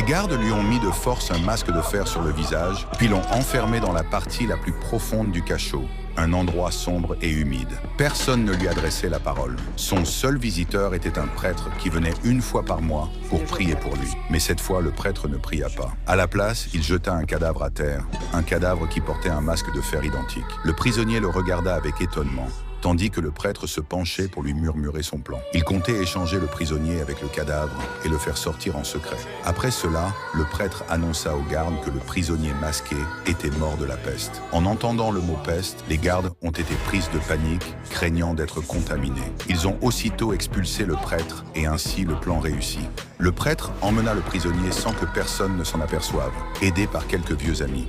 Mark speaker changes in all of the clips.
Speaker 1: Les gardes lui ont mis de force un masque de fer sur le visage, puis l'ont enfermé dans la partie la plus profonde du cachot, un endroit sombre et humide. Personne ne lui adressait la parole. Son seul visiteur était un prêtre qui venait une fois par mois pour prier pour lui. Mais cette fois, le prêtre ne pria pas. À la place, il jeta un cadavre à terre, un cadavre qui portait un masque de fer identique. Le prisonnier le regarda avec étonnement, tandis que le prêtre se penchait pour lui murmurer son plan. Il comptait échanger le prisonnier avec le cadavre et le faire sortir en secret. Après cela, le prêtre annonça aux gardes que le prisonnier masqué était mort de la peste. En entendant le mot peste, les gardes ont été prises de panique, craignant d'être contaminés. Ils ont aussitôt expulsé le prêtre et ainsi le plan réussit. Le prêtre emmena le prisonnier sans que personne ne s'en aperçoive, aidé par quelques vieux amis.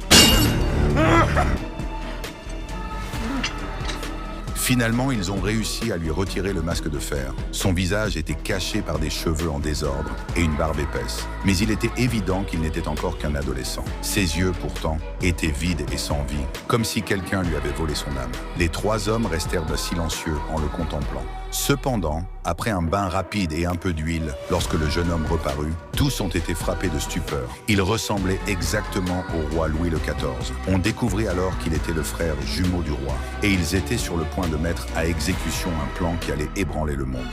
Speaker 1: Finalement, ils ont réussi à lui retirer le masque de fer. Son visage était caché par des cheveux en désordre et une barbe épaisse. Mais il était évident qu'il n'était encore qu'un adolescent. Ses yeux, pourtant, étaient vides et sans vie, comme si quelqu'un lui avait volé son âme. Les trois hommes restèrent silencieux en le contemplant. Cependant, après un bain rapide et un peu d'huile, lorsque le jeune homme reparut, tous ont été frappés de stupeur. Il ressemblait exactement au roi Louis XIV. On découvrit alors qu'il était le frère jumeau du roi. Et ils étaient sur le point de mettre à exécution un plan qui allait ébranler le monde.